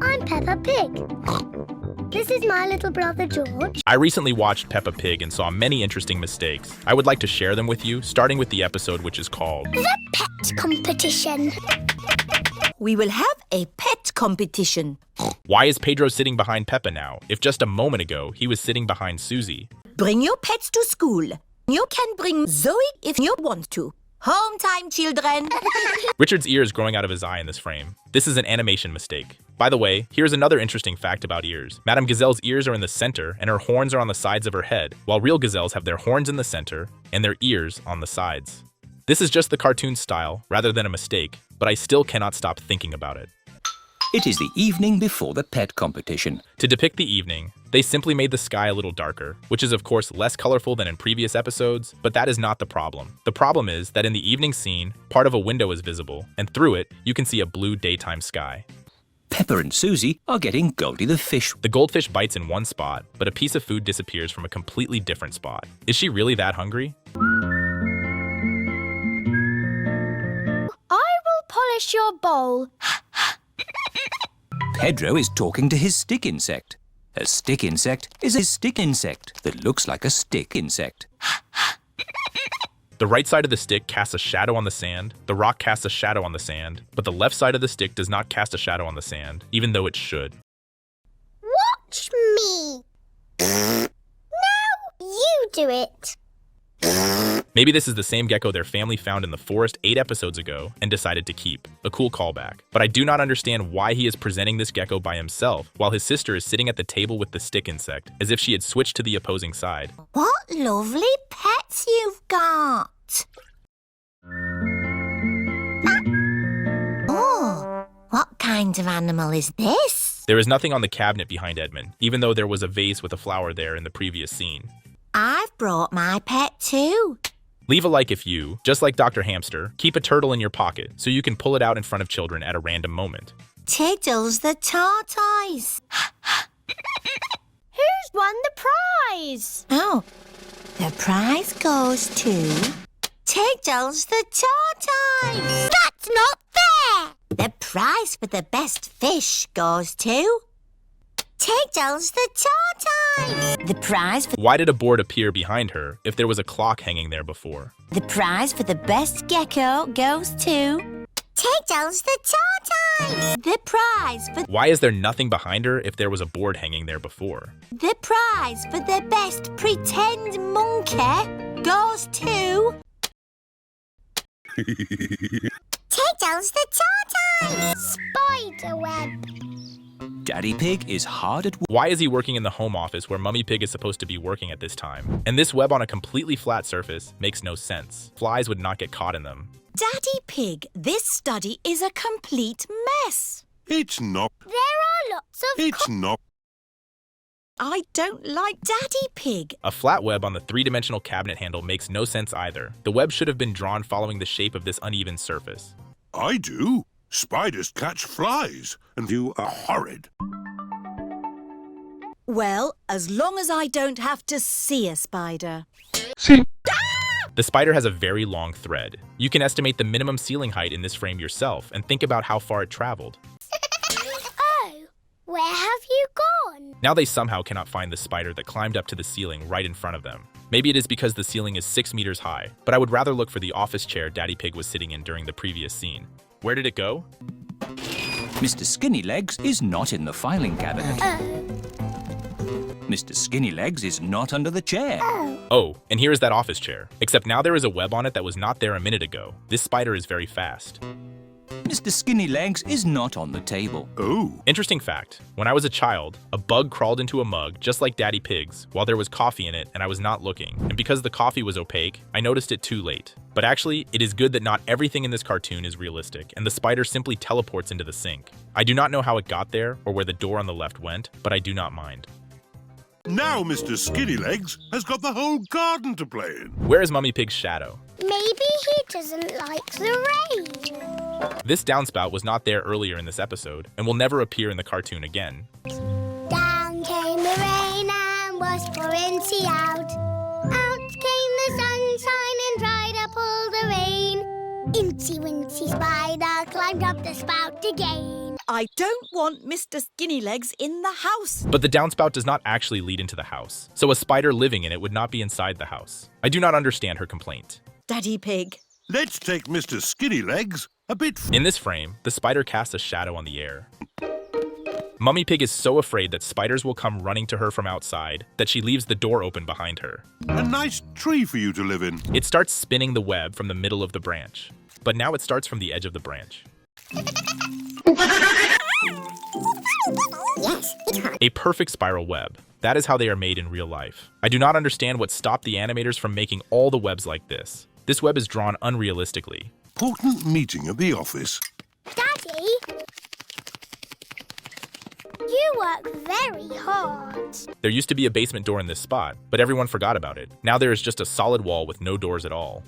I'm Peppa Pig. This is my little brother George. I recently watched Peppa Pig and saw many interesting mistakes. I would like to share them with you, starting with the episode which is called The Pet Competition. We will have a pet competition. Why is Pedro sitting behind Peppa now, if just a moment ago he was sitting behind Susie? Bring your pets to school. You can bring Zoe if you want to. Home time, children. Richard's ear is growing out of his eye in this frame. This is an animation mistake. By the way, here's another interesting fact about ears. Madame Gazelle's ears are in the center and her horns are on the sides of her head, while real gazelles have their horns in the center and their ears on the sides. This is just the cartoon style rather than a mistake, but I still cannot stop thinking about it. It is the evening before the pet competition. To depict the evening, they simply made the sky a little darker, which is of course less colorful than in previous episodes, but that is not the problem. The problem is that in the evening scene, part of a window is visible, and through it, you can see a blue daytime sky. Peppa and Susie are getting Goldie the fish. The goldfish bites in one spot, but a piece of food disappears from a completely different spot. Is she really that hungry? I will polish your bowl. Pedro is talking to his stick insect. A stick insect is a stick insect that looks like a stick insect. The right side of the stick casts a shadow on the sand, the rock casts a shadow on the sand, but the left side of the stick does not cast a shadow on the sand, even though it should. Watch me. Now you do it. Maybe this is the same gecko their family found in the forest 8 episodes ago and decided to keep. A cool callback. But I do not understand why he is presenting this gecko by himself while his sister is sitting at the table with the stick insect, as if she had switched to the opposing side. What lovely pets you've got. Oh, what kind of animal is this? There is nothing on the cabinet behind Edmund, even though there was a vase with a flower there in the previous scene. I've brought my pet too. Leave a like if you, just like Dr. Hamster, keep a turtle in your pocket so you can pull it out in front of children at a random moment. Tiddles the tortoise. Who's won the prize? Oh, the prize goes to Tiddles the tortoise. That's not fair. The prize for the best fish goes to Tiddles the tortoise. The prize for Why did a board appear behind her if there was a clock hanging there before? the prize for the best gecko goes to Tiddles the tortoise. The prize for Why is there nothing behind her if there was a board hanging there before? the prize for the best pretend monkey goes to Tiddles the tortoise. Spiderweb. Daddy Pig is hard at work. Why is he working in the home office where Mummy Pig is supposed to be working at this time? And this web on a completely flat surface makes no sense. Flies would not get caught in them. Daddy Pig, this study is a complete mess. It's not. There are lots of It's not. I don't like Daddy Pig. A flat web on the 3-dimensional cabinet handle makes no sense either. The web should have been drawn following the shape of this uneven surface. I do. Spiders catch flies, and you are horrid. Well, as long as I don't have to see a spider. The spider has a very long thread. You can estimate the minimum ceiling height in this frame yourself and think about how far it traveled. Oh, where have you gone? Now they somehow cannot find the spider that climbed up to the ceiling right in front of them. Maybe it is because the ceiling is 6 meters high, but I would rather look for the office chair Daddy Pig was sitting in during the previous scene. Where did it go? Mr. Skinnylegs is not in the filing cabinet. Mr. Skinnylegs is not under the chair. Oh, and here is that office chair. Except now there is a web on it that was not there a minute ago. This spider is very fast. Mr. Skinnylegs is not on the table. Oh, Interesting fact, when I was a child, a bug crawled into a mug just like Daddy Pig's while there was coffee in it and I was not looking. And because the coffee was opaque, I noticed it too late. But actually, it is good that not everything in this cartoon is realistic and the spider simply teleports into the sink. I do not know how it got there or where the door on the left went, but I do not mind. now Mr. Skinnylegs has got the whole garden to play in. Where is Mummy Pig's shadow? Maybe he doesn't like the rain. This downspout was not there earlier in this episode and will never appear in the cartoon again. Down came the rain and was pouring sea out. Out came the sunshine and dried up all the rain. Incy Wincy Spider climbed up the spout again. I don't want Mr. Skinnylegs in the house. But the downspout does not actually lead into the house, so a spider living in it would not be inside the house. I do not understand her complaint. Daddy Pig. Let's take Mr. Skinnylegs a bit In this frame, the spider casts a shadow on the air. Mummy Pig is so afraid that spiders will come running to her from outside that she leaves the door open behind her. A nice tree for you to live in. It starts spinning the web from the middle of the branch, but now it starts from the edge of the branch. A perfect spiral web. That is how they are made in real life. I do not understand what stopped the animators from making all the webs like this. This web is drawn unrealistically. Important meeting at the office. Daddy, you work very hard. There used to be a basement door in this spot, but everyone forgot about it. Now there is just a solid wall with no doors at all.